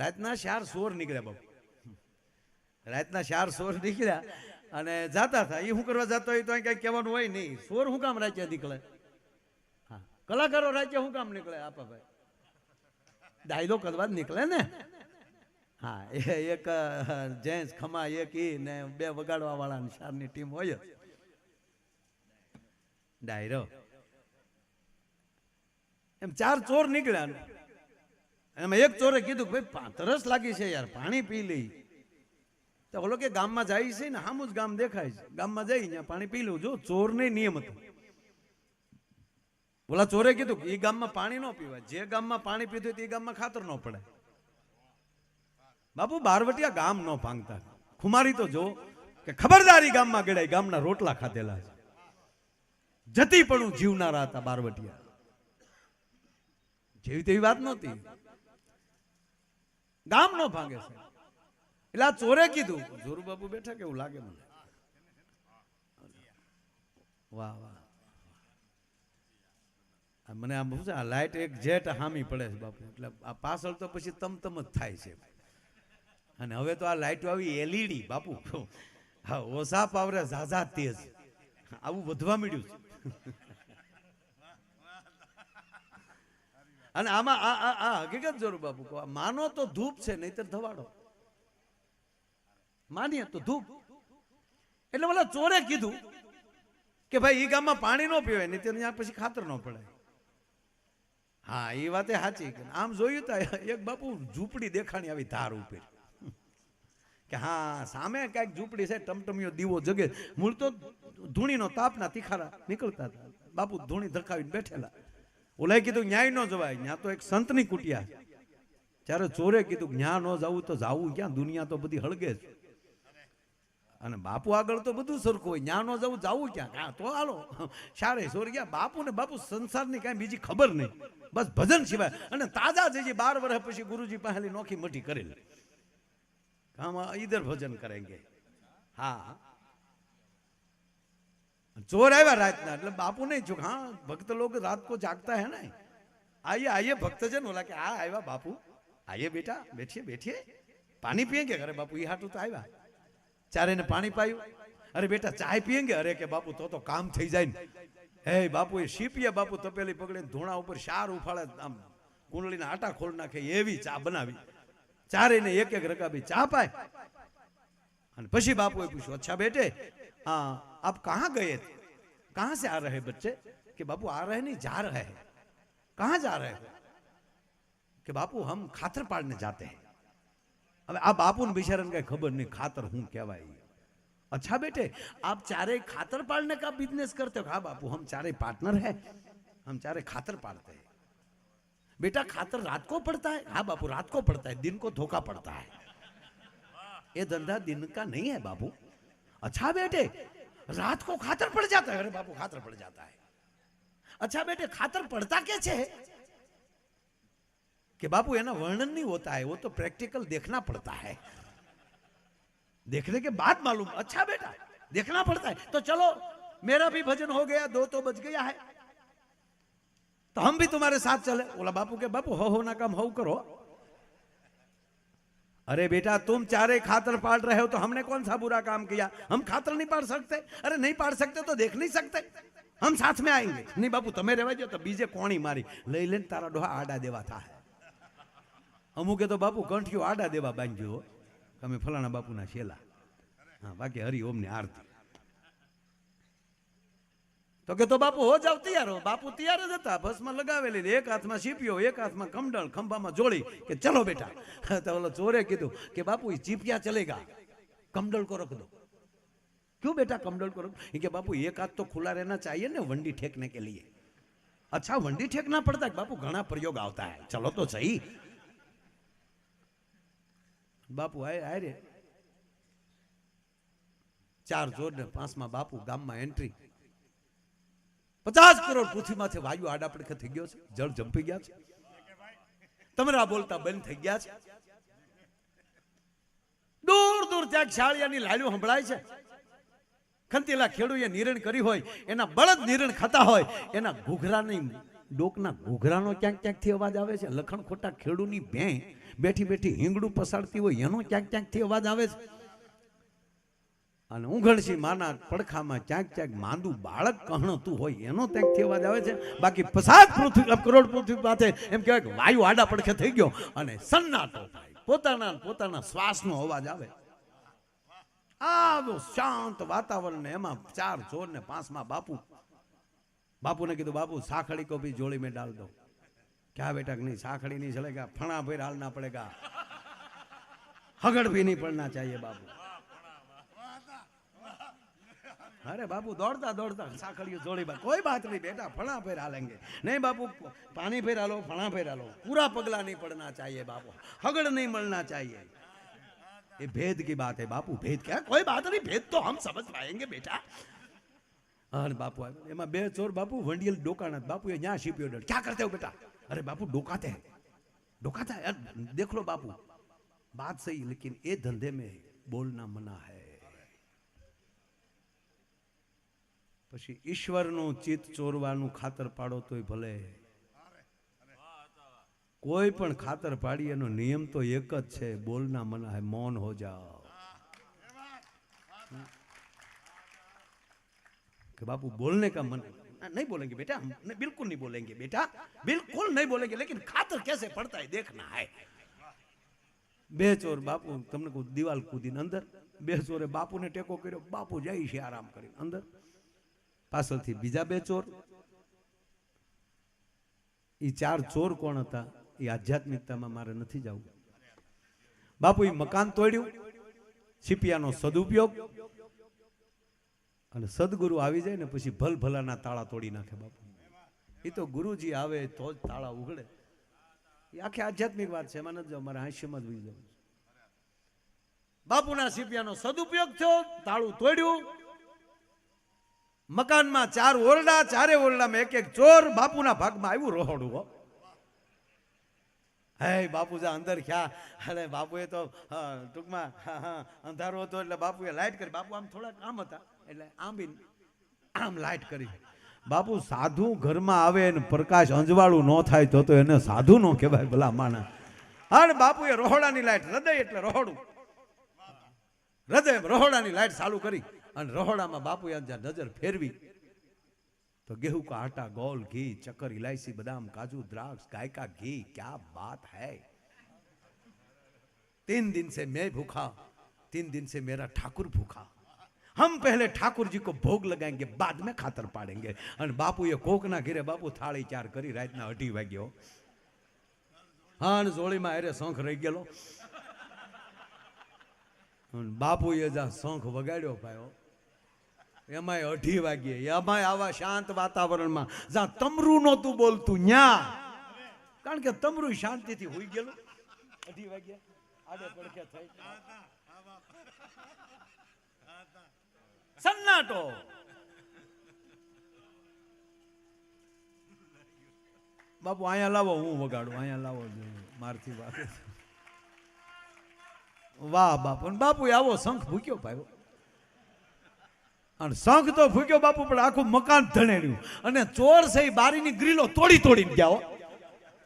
રાતના 4 સોર નીકળ્યા બાપુ, રાતના 4 સોર નીકળ્યા અને જાતા હતા. એ શું કરવા જતો હોય તો અહીં કઈ કહેવાનું હોય નહીં. સોર શું કામ રાજ્ય નીકળે? હા, કલાકારો રાજ્ય શું કામ નીકળે? આપા ભાઈ ડાયલો કરવા જ નીકળે ને. હા, એક જેન્ટ્સ ખમા એક ઈ ને 2 વગાડવા વાળા 4ની ટીમ હોય જ. ડાયરો એમ 4 ચોર નીકળ્યા. એમાં એક ચોરે કીધું ભાઈ તરસ લાગી છે યાર, પાણી પી લઈ. તો ઓલો કે ગામમાં જાય છે ને, સામું જ ગામ દેખાય છે, ગામમાં જઈ ત્યાં પાણી પી લઉં. જો ચોર ને નિયમ હતો. ઓલા ચોરે કીધું એ ગામમાં પાણી ન પીવાય, જે ગામમાં પાણી પીધું એ ગામમાં ખાતર ન પડે. બાપુ બારવટિયા ગામ ન ભાંગતા. ખુમારી તો જો કે ખબરદારી ગામમાં ગડાય, ગામના રોટલા ખાધેલા છે. જતી પણ જીવનારા હતા બારવટિયા. જેવી તેવી વાત નહોતી. ગામ નો ભાંગે છે. એટલે આ ચોરે કીધું, જોરુ બાપુ બેઠા કેવું લાગે મને. વાહ વાહ, મને આમ શું છે, આ લાઈટ એક જેટ હામી પડે છે બાપુ. એટલે આ પાછળ તો પછી તમતમ જ થાય છે. અને હવે તો આ લાઈટો આવી એલઈડી બાપુ. હા, ઓછા પાવરે ઝાઝા તેજ આવું વધવા મળ્યું છે. અને આમાં આ હકીકત જોરુ બાપુ કહો, માનો તો ધૂપ છે, નહીતર ધવાડો. માનીએ તો ધૂપ. એટલે ઓલા ચોરે કીધું કે ભાઈ એ ગામમાં પાણી ન પીવાય, નહીં ત્યાં પછી ખાતર ન પડે. હા, એ વાત સાચી. આમ જોયું તો એક બાપુ ઝૂંપડી દેખાણી આવી ધાર ઉપર કે હા સામે કઈક ઝૂંપડી છે, ટમટમિયો દીવો જગે. મૂળ તો ધૂણીનો તાપના તિખારા નીકળતા હતા. બાપુ ધૂણી ધરકાવીને બેઠેલા. ઓલાએ કીધું ન્યાય ન જવાય, ત્યાં તો એક સંતની કુટિયા. ત્યારે ચોરે કીધું ન્યા ન જવું તો જાવું ક્યાં, દુનિયા તો બધી હળગે છે. અને બાપુ આગળ તો બધું સરખું હોય, ન્યા ન જવું જાવું ક્યાં? હા તો હાલો. શારે સોર ગયા બાપુ ને. બાપુ સંસારની કાંઈ બીજી ખબર નહીં, બસ ભજન સિવાય. અને તાજા જે 12 વર્ષ પછી ગુરુજી પાસે નોખી મઠી કરેલી, हम इधर भजन करेंगे. हाँ, चोर आया रात ना, मतलब बापू नहीं चुक. हाँ, भक्त लोग रात को जागता है ना. आइए आइए भक्तजन. बोला कि हाँ आया बापू, आइए बेटा, बैठिए बैठिए, पानी पियेंगे? अरे बापू ये हाटू तो आया. चारे ने पानी पायु. अरे बेटा चाय पियेंगे? अरे के बापू तो काम थी जाए. हे बापू ये शीपिया बापू तपेली पकड़े धूणा ऊपर 4 उफाड़े, आम कुंडली ना आटा खोल नाखे एवी चा बनावी. चारे ने एक रकाबी चा पाए. पछी बापू पूछो, अच्छा बेटे हाँ आप कहाँ गए थे, कहाँ से आ रहे बच्चे? कि बापू आ रहे नहीं, जा रहे हैं. कहाँ जा रहे हो? कि बापू हम खातर पाड़ने जाते हैं. अब आ बापू ने बिचारा ने खबर नहीं खातर हूं क्या भाई. अच्छा बेटे आप चारे खातर पाड़ने का बिजनेस करते हो? हाँ बापू हम चारे पार्टनर है, हम चारे खातर पाड़ते हैं. बेटा खातर रात को पड़ता है? हाँ बापू रात को पड़ता है, दिन को धोखा पड़ता है. ये धंधा दिन का नहीं है बापू. अच्छा बेटे रात को खातर पड़ जाता है? अरे बापू खातर पड़ जाता है. अच्छा बेटे खातर पड़ता कैसे है? कि बापू है ना वर्णन नहीं होता है, वो तो प्रैक्टिकल देखना पड़ता है, देखने के बाद मालूम. अच्छा बेटा देखना पड़ता है, तो चलो मेरा भी भजन हो गया, 2 तो बज गया है, तो हम भी तुम्हारे साथ चले. बोला बापू के बापू हो ना काम हो करो. अरे बेटा तुम चारे खातर पाड़ रहे हो तो हमने कौन सा बुरा काम किया? हम खातर नहीं पाड़ सकते? अरे नहीं पाड़ सकते तो देख नहीं सकते, हम साथ में आएंगे. नहीं बापू तमे रहवा दो, तो बीजे कोणी मारी लई लेने तारा डोहा आडा देवा था. अमुके तो बापू कंठियो आडा देवा बांध्यो, તમે ફલાણા બાપુના શેલા. હા બાકી હરિ ઓમ ની આરતી. तो के तो बापू हो जाओ तैयार हो. बापू तैयार ज था, भस्म लगावेली, एक हाथ में चीपियो, एक हाथ में कमडल, खंभा में जोड़ी के चलो बेटा. तो बोलो चोरे कीधु कि बापू ये चीपिया चलेगा, कमडल को रख दो. क्यों बेटा कमडल को रख? कि बापू एक हाथ तो खुला रहना चाहिए ना वंडी ठेकने के लिए. अच्छा वंडी ठेकना पड़ता है? बापू घना प्रयोग आता है, चलो तो सही. बापू आए रे 4 जोर ने 5 बापू गाम में एंट्री. 50 करोड़ पृथ्वी माथे वायु आड़ा પડખે થઈ ગયો છે, જળ જંપી ગયા છે, તમરા બોલતા બંધ થઈ ગયા છે. દૂર દૂર ત્યાં શાળિયાની લાલ્યો સંભળાય છે. ખંતીલા ખેડૂએ નિરણ કરી હોય, એના બળદ નિરણ ખાતા હોય, એના ઘૂઘરાની ડોકના ઘૂઘરાનો ક્યાંક ક્યાંકથી અવાજ આવે છે. લખણ ખોટા ખેડૂની ભેં બેઠી બેઠી હિંગડું પસાડતી હોય એનો ક્યાંક ક્યાંકથી અવાજ આવે છે. અને ઉઘડશી માના પડખામાં ક્યાંક ક્યાંક માંદું બાળક કહણતું હોય એનો ત્યાંકથી અવાજ આવે છે. બાકી પસાદ પૃથ્વી કરોડ પૃથ્વી પાસે એમ કહેવાય કે વાયુ આડા પડખે થઈ ગયો અને સન્નાટો થાય, પોતાના શ્વાસનો અવાજ આવે. આવું શાંત વાતાવરણ ને એમાં 4 ચોર ને 5માં બાપુને કીધું બાપુ સાખડી को भी जोड़ी में डाल दो. क्या बेटा नहीं साखड़ी नहीं चलेगा, फणा फिर डालना पड़ेगा, हगड़ भी नहीं पड़ना चाहिए बाबू. अरे बाबू दौड़ता दौड़ता साखड़ियों जोड़ी में, कोई बात नहीं बेटा फणा फिर डालेंगे. नहीं बाबू पानी फिर डालो, फणा फिर डालो, पूरा पगला नहीं पड़ना चाहिए बाबू, हगड़ नहीं मलना चाहिए. ये भेद की बात है बापू, भेद क्या, कोई बात नहीं, भेद तो हम समझ पाएंगे बेटा. अरे बापू एमा 2 ચોર बापू वंडियल डोकाना. बापू ये यहाँ शिपियो डर, क्या करते हो बेटा? अरे बापू डोकाते हैं, डोकाता है. देख लो बापू बात सही, लेकिन ये धंधे में बोलना मना है. પછી ઈશ્વરનું ચિત્ત ચોરવાનું ખાતર પાડો તોય ભલે, કોઈ પણ ખાતર પાડી એનો નિયમ તો એક જ છે, બોલના મના હે, મૌન હો જાઓ. कि बापू बोलने का मन नहीं बोलेंगे बेटा, हम बिल्कुल नहीं बोलेंगे बेटा, बिल्कुल नहीं बोलेंगे, लेकिन खातर कैसे पड़ता है देखना है. 2 ચોર बापू તમને को दीवाल कूदी अंदर, 2 ચોરે बापू ने टेको कर्यो, बापू જાય છે આરામ કરી અંદર. પાછળથી બીજા 2 ચોર. એ 4 ચોર કોણ હતા એ આધ્યાત્મિકતામાં મારે નથી જવું. બાપુ એ મકાન તોડ્યું, છીપિયાનો સદુપયોગ, અને સદગુરુ આવી જાય ને પછી ભલભલાના તાળા તોડી નાખે બાપુ. એ તો ગુરુજી આવે તો જ તાળા ઉઘડે. એ આખી આધ્યાત્મિક વાત છે, એમાં નથી જાવ, મારે હાસ્યમાં જ જવું. બાપુના છીપિયાનો સદુપયોગ થયો, તાળું તોડ્યું, મકાનમાં 4 ઓરડા, 4 ઓરડામાં એક ચોર. બાપુના ભાગમાં આવ્યું રોહડું. હો હે બાપુ જા અંદર ખ્યા. અરે બાપુએ તો ટૂંકમાં અંધારો હતો એટલે બાપુએ લાઈટ કરી. બાપુ આમ થોડા કામ હતા એટલે આમ લાઈટ કરી. બાપુ સાધુ ઘરમાં આવે ને પ્રકાશ અંજવાળું ન થાય તો એને સાધુ નો કહેવાય ભલા માણસ. અને બાપુએ રોહડાની લાઈટ, હૃદય એટલે રોહડું, હૃદય રોહડાની લાઈટ ચાલુ કરી અને રોહડામાં બાપુએ નજર ફેરવી तो गेहूं का आटा, गोल, घी, चक्कर, इलायची, बादाम, काजू, द्राक्ष, गाय का घी, क्या बात है. 3 दिन से मैं भूखा, 3 दिन से मेरा ठाकुर भूखा. हम पहले ठाकुर जी को भोग लगाएंगे, बाद में खातर पाड़ेंगे. और बापू ये कोक ना घिरे बापू थाली 4 કરી રાતના 2:30 વાગ્યો. હા ને જોડીમાં અરે શંખ રહી ગયેલો. બાપુ એ જા શંખ વગાડ્યો ભાઈઓ, એમાં 2:30 વાગ્યે, એમાં આવા શાંત વાતાવરણમાં જ્યાં તમરું નહોતું બોલતું ન્યા, કારણ કે તમરું શાંતિથી હોઈ ગયેલું. 2:30 વાગ્યે આડે પડખે થઈ સન્નાટો. બાપુ અહીંયા લાવો, હું વગાડું, અહીંયા લાવો, મારથી વાત. વાહ બાપુ. બાપુ આવો શંખ ભૂક્યો ભાઈ, અને શંખ તો ફૂક્યો બાપુ, પણ આખું મકાન ધણેડ્યું. અને ચોર છે એ બારીની ગ્રીલો તોડીને ગયા,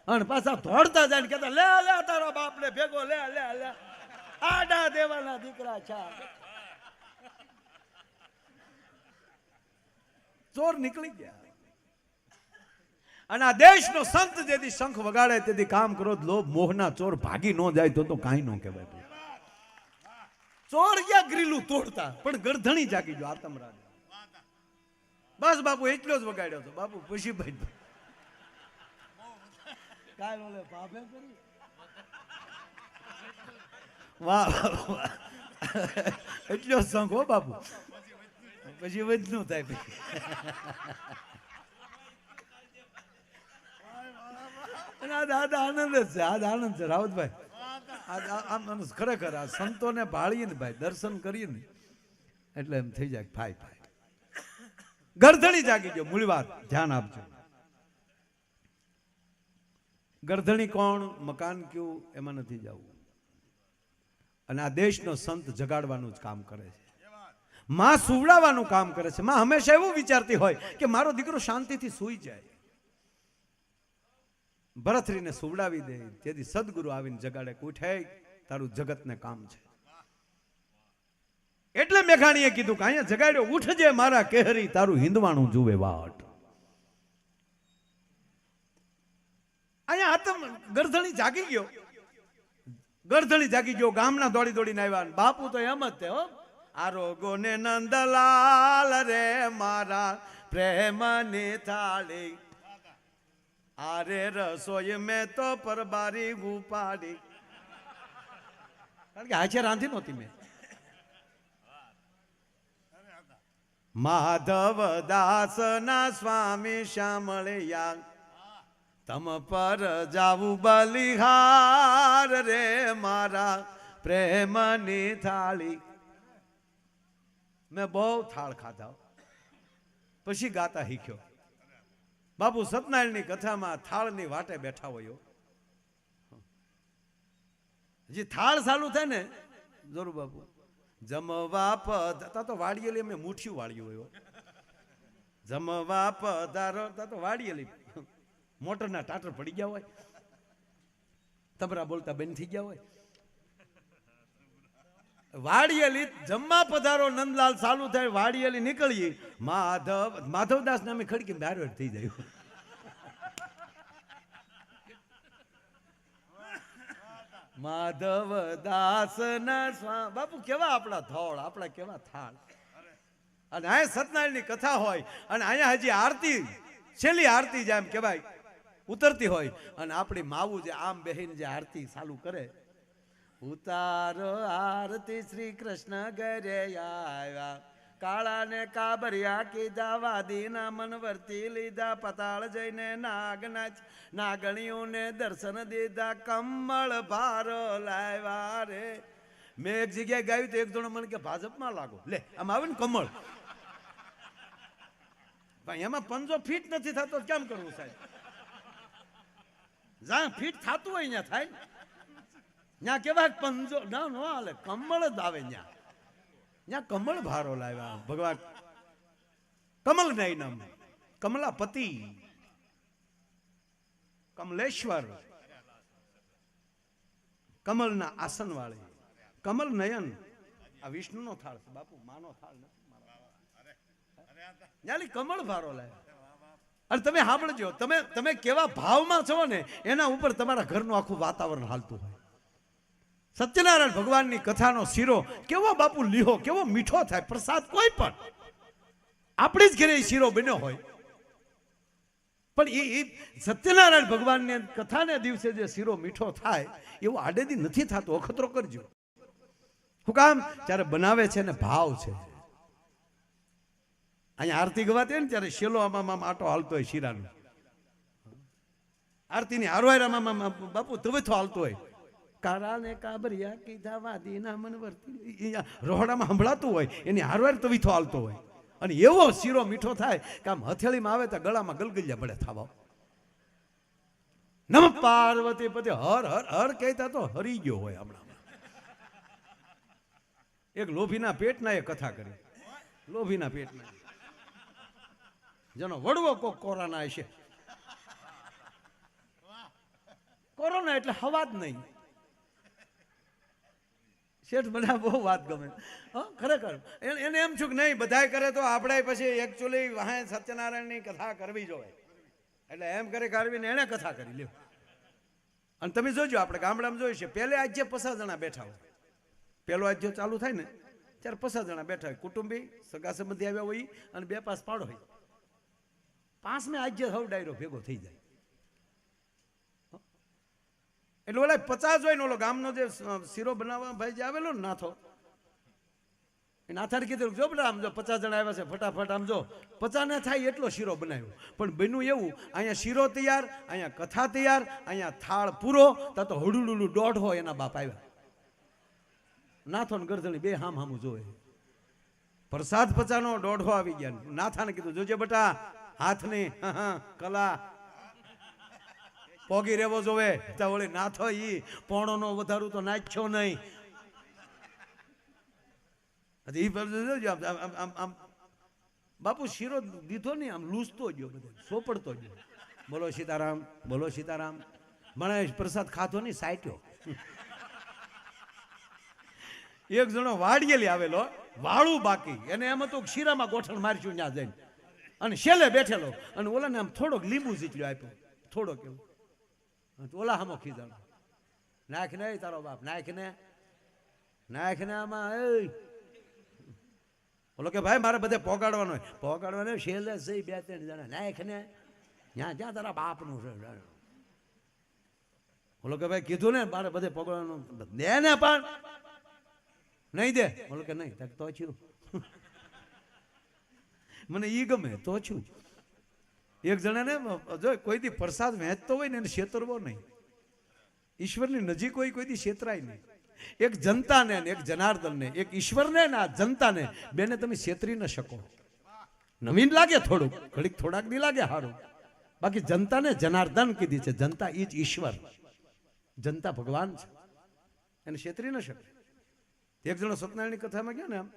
અને પાછા દોડતા જાય ને કહેતા લે લે તારા બાપ ને ભેગો લે લે લે, આડા દેવાના દીકરા છે. ચોર નીકળી ગયા. અને આ દેશનો સંત જેથી શંખ વગાડે તેથી કામ કરો, લોભ મોહના ચોર ભાગી ન જાય તો કાંઈ ન કહેવાય. ચોર ગયા ગ્રીલું તોડતા, પણ ગરધણી જાગી ગયો આતમરાજ. બસ બાપુ એટલો જ વગાડ્યો હતો. બાપુ પૂછી ભાઈ કાય ઓલે પાપે કરી. વાહ એટલો શંખ હો બાપુ, પછી વધનું થાય. પછી દાદા આનંદ જ છે, આજ આનંદ છે રાવતભાઈ. આમ ખરેખર આ સંતોને ભાળીએ ને ભાઈ, દર્શન કરીએ ને એટલે એમ થઈ જાય ભાઈ ભાઈ. ગરધણી જાગી ગયો. મૂળ વાત ધ્યાન આપજો. ગરધણી કોણ, મકાન કયું, એમાં નથી જવું. અને આ દેશનો સંત જગાડવાનું જ કામ કરે છે, માં સુવડાવવાનું કામ કરે છે. માં હંમેશા એવું વિચારતી હોય કે મારો દીકરો શાંતિથી સૂઈ જાય. ભરથરીને સુવડાવી દે. તેથી સદગુરુ આવીને જગાડે કે ઉઠે, તારું જગતને કામ છે. એટલે મેઘાણીએ કીધું કે અહીંયા જગાડ્યો, ઉઠજે મારા કેહરી, તારું હિંદવાણું જુએ વાટ. અહીંયા આતમ ગરધણી જાગી ગયો, ગરધણી જાગી ગયો. ગામના દોડી દોડીને આવ્યા. બાપુ તો એમ જ તે હો, આરોગો ને નંદલાલ રે મારા પ્રેમની થાળી, આરે રસોઈ મેં તો પરબારી ઉપાડી. કારણ કે હાચે રાંધી નહોતી મેં. માધવ દાસ ના સ્વામી શામળિયા, તમ પર જાવું બલિહાર રે મારા પ્રેમની થાળી. મેં બહુ થાળ ખાધા, પછી ગાતા શીખ્યો. બાપુ સત્યનારાયણની કથામાં થાળની વાટે બેઠા હોય. જે થાળ ચાલુ થાય ને, જરૂર બાપુ જમવા પધારો તો વાળીએલી, અમે મુઠ્ઠીયું વાળ્યું હોય. જમવા પધારો તો વાળીએલી મોટરના ટાટર પડી ગયા હોય, તબરા બોલતા બંધ થઈ ગયા હોય. વાડિયેલી જમવા પધારો નંદલાલ ચાલુ થાય, વાડિયેલી નીકળીએ માધવદાસ નામે ખડકી બાર થઈ જાય. માધવદાસ ના બાપુ કેવા આપણા થોળ, આપણા કેવા થાળ. અને અહીંયા સત્યનારાયણની કથા હોય અને અહીંયા હજી આરતી, છેલ્લી આરતી જેમ કહેવાય ઉતરતી હોય, અને આપણી માવું જે આમ બેહીને જે આરતી ચાલુ કરે, ઉતારો આરતી શ્રી કૃષ્ણ ઘરે આવ્યા, કાળા ને કાબરિયા કીધા, વાદીના મન વર્તી લીધા, પતાળ જઈને નાગનાચ નાગણીઓને દર્શન દીધા, કમળ ભારો લાવ્યા રે. મેં એક જગ્યાએ ગાયું તો એક જણો મને કે ભાજપમાં લાગો. લે આમ આવે ને કમળ, ભાઈ એમાં પંજો ફીટ નથી થતો, કેમ કરવું સાહેબ? જ્યાં ફીટ થતું હોય ત્યાં થાય, ત્યાં કેવા પંજો ના નો હાલે, કમળ જ આવે. ત્યાં કમળ ભારો લાવ્યા. ભગવાન કમલ નયનમ, કમલાપતિ, કમલેશ્વર, કમલના આસન વાળી, કમલ નયન. આ વિષ્ણુ નો થાળ છે બાપુ, માનો થાળ નથી. કમળ ભારો લાવ્યા. અને તમે સાંભળજો, તમે કેવા ભાવમાં છો ને એના ઉપર તમારા ઘરનું આખું વાતાવરણ હાલતું હોય. સત્યનારાયણ ભગવાનની કથાનો શીરો કેવો બાપુ લીહો, કેવો મીઠો થાય. પ્રસાદ કોઈ પણ આપણી જ ઘરે શીરો બન્યો હોય, પણ એ સત્યનારાયણ ભગવાનની કથાને દિવસે જે શીરો મીઠો થાય એવું આડેદી નથી થતું. અખતરો કરજો. શું કામ? ત્યારે બનાવે છે ને ભાવ છે. અહીંયા આરતી ગવાતી હોય ને ત્યારે શેલો આમાં આટો હાલતો હોય શીરાનો. આરતીની હારવાયરામાં બાપુ તવેથો હાલતો હોય. કારા ને કાબરિયા કીધા, વાદીના મન વર્તી, રોહડામાં સંભળાતું હોય, એની હારવાર તવીથો હાલતો હોય. અને એવો શીરો મીઠો થાય કે આમ હથેળીમાં આવે તો ગળામાં ગલગલિયા પડે થવા. નમ પાર્વતી પતિ હર હર હર કહેતા તો હરી ગયો હોય. હમણાં એક લોભીના પેટના એ કથા કરી. લોભીના પેટના જેનો વડવો કોક કોરોના હશે. કોરોના એટલે હવા જ નહીં. શેઠ મને બહુ વાત ગમે ખરેખર. એને એમ છું કે નહીં બધાય કરે તો આપણે પછી એકચ્યુઅલી વાહે સત્યનારાયણની કથા કરવી જોઈએ. એટલે એમ કરે કરવીને એને કથા કરી લ્યો. અને તમે જોજો આપણે ગામડામાં જોયું છે, પહેલે આજે 50 જણા બેઠા હોય. પહેલો આજ્યો ચાલુ થાય ને ત્યારે 50 જણા બેઠા હોય. કુટુંબી સગા સંબંધી આવ્યા હોય અને 2 પાસ પાડો હોય. 5મે આજ્ય હવ ડાયરો ભેગો થઈ જાય. એટલે ઓલા 50 હોય ને ઓલો ગામનો જે શીરો બનાવવા ભાઈ જે આવેલો ને નાથો, એ નાથાને કીધું જો બેટા આમ જો 50 જણા આવ્યા છે, ફટાફટ આમ જો 50 ને થાય એટલો શીરો બનાવ્યો. પણ બન્યું એવું, અહીંયા શીરો તૈયાર, અહીંયા કથા તૈયાર, અહીંયા થાળ પૂરો, તા તો હડુડુલું 1.5 હોય એના બાપ આવ્યા. નાથો ને ગરધણી બે હામ હામું જોવે. પ્રસાદ 50 નો 1.5 આવી ગયા. નાથાને કીધું જોજે બેટા હાથની કલા પોગી રહેવો જોવે. વળી નાથો ઈ પોણો નો વધારું તો નાખ્યો નહીં. બાપુ શીરો દીધો નહીં, આમ લૂસતો ગયો, બધો સોપડતો ગયો. બોલો સીતારામ, બોલો સીતારામ. મને પ્રસાદ ખાધો નહીં, સાટ્યો. એક જણો વાડિયેલી આવેલો, વાળું બાકી, એને એમ હતું શીરામાં ગોઠણ મારશું ત્યાં જઈને, અને છેલ્લે બેઠેલો, અને ઓલાને આમ થોડોક લીંબુ જીતલ્યો આપ્યો, થોડોક એવું. ઓલા હામો ખીજાણો, નાખ ને તારો બાપ, નાખ ને, નાખ ને આમાં. બોલો કે ભાઈ મારે બધે પોગાડવાનો હોય. પોગાડવાનો છેલ્લે જઈ 2-3 જણા, નાખ ને ત્યાં જ્યાં તારા બાપનું છે. બોલો કે ભાઈ કીધું ને મારે બધે પોગાડવાનું, દે ને પણ નહીં દે. બોલો કે નહીં, તો છું મને ઈ ગમે તો છું. એક જણાને જો કોઈ દી પ્રસાદ વહેંચતો હોય ને એને છેતરવો નહીં. ઈશ્વરની નજીક હોય કોઈ દી છેતરાય નહીં. એક જનતાને એક જનાર્દનને, એક ઈશ્વરને ને આ જનતાને બેને તમે છેતરી ન શકો. નવીન લાગે થોડુંક, ઘડીક થોડાક દી લાગે સારું, બાકી જનતાને જનાર્દન કીધી છે. જનતા ઈ જ ઈશ્વર, જનતા ભગવાન છે, એને છેતરી ન શકે. એક જણો સત્યનારાયણની કથામાં ગયા ને આમ,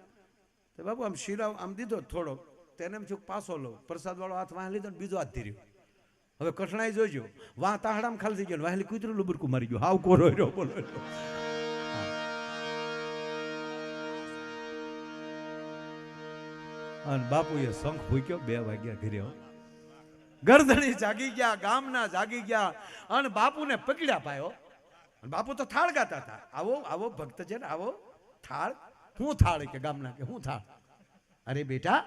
તો બાપુ આમ શીરા આમ દીધો થોડોક, તેને એમ છું પાછો લો, પ્રસાદ વાળો હાથ વાહ લીધો ને બીજો હાથ ધીર્યો. હવે કઠણાઈ જોઈજો, વાહ તાહડામાં ખાલી થઈ ગયો, વાહેલી કૂતરું લુબરકું મારી ગયું, હાવ કોરો રહ્યો. બોલો અને બાપુએ શંખ ફૂક્યો, 2 વાગ્યા ઘરે. ગરદણી જાગી ગયા, ગામના જાગી ગયા, અને બાપુને પકડ્યા પાયો. બાપુ તો થાળ ગાતા હતા, આવો આવો ભક્ત છે ને, આવો થાળ. હું થાળ કે ગામના કે હું થાળ? અરે બેટા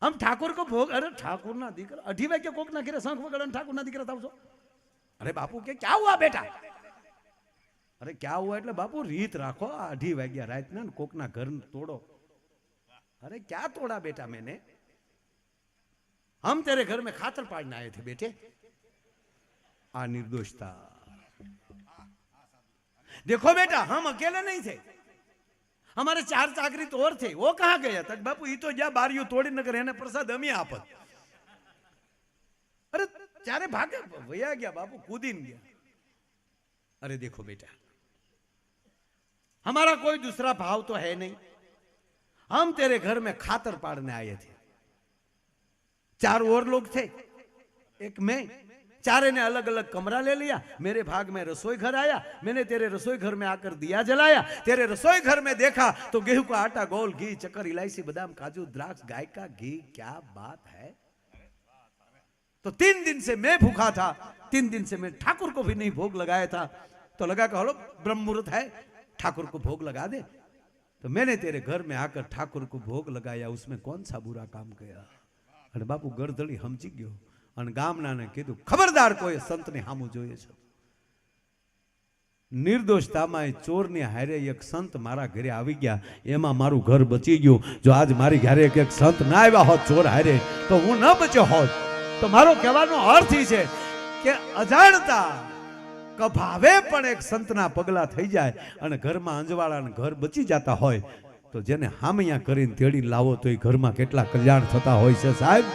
આમ ઠાકોર કો ભોગ. અરે ઠાકોર ના દીકરા 2:30 વાગે કોક ના ઘરે શંખ વગાડે, ઠાકોર ના દીકરા થાવ છો? અરે બાપુ કે ક્યાં હુઆ બેટા? અરે ક્યાં હુઆ એટલે બાપુ રીત રાખો, 2:30 વાગ્યા રાતના ને કોક ના ઘર તોડો. अरे क्या तोड़ा बेटा मैंने, हम तेरे घर में खातर पाड़ने आए थे बेटे. आ निर्दोषता. देखो बेटा हम अकेले नहीं थे, हमारे 4 चाकरी तो और थे, वो कहाँ गया था? बापू ये तो जा बारियों तोड़ी न करे, प्रसाद हम ही आपत. अरे चारे भागे भैया गया, बापू कूदीन गया. अरे देखो बेटा हमारा कोई दूसरा भाव तो है नहीं, हम तेरे घर में खातर पाड़ने आए थे. 4 और लोग थे, एक मैं. चारे ने अलग अलग कमरा ले लिया. मेरे भाग में रसोई घर आया, मैंने तेरे रसोई घर में आकर दिया जलाया. तेरे रसोई घर में देखा तो गेहूं का आटा, गोल, घी, चक्कर, इलायची, बादाम, काजू, द्राक्ष, गाय का घी. क्या बात है. तो 3 दिन से मैं भूखा था, 3 दिन से मैं ठाकुर को भी नहीं भोग लगाया था. तो लगा कि हलो ब्रह्म मुहूर्त है, ठाकुर को भोग लगा दे. तो मैंने तेरे घर में आकर ठाकुर को भोग लगाया, उसमें कौन सा बुरा काम किया. અને બાપુ ગરદળી સમજી ગયો અને ગામનાને કીધું ખબરદાર કોઈ સંતને સામું જોઈએ છે. નિર્દોષતામાં ચોરની હારે એક સંત મારા ઘરે આવી ગયા, એમાં મારું ઘર બચી ગયું. જો આજ મારી ઘરે એક સંત ના આવ્યા હોત ચોર હારે તો હું ન બચ્યો હોત. તો મારો કહેવાનો અર્થ એ છે કે અજાણતા કભાવે પણ એક સંતના પગલા થઈ જાય અને ઘરમાં અંજવાળાને ઘર બચી જતા હોય, તો જેને હામૈયા કરીને તેડી લાવો તો એ ઘરમાં કેટલા કલ્યાણ થતા હોય છે સાહેબ.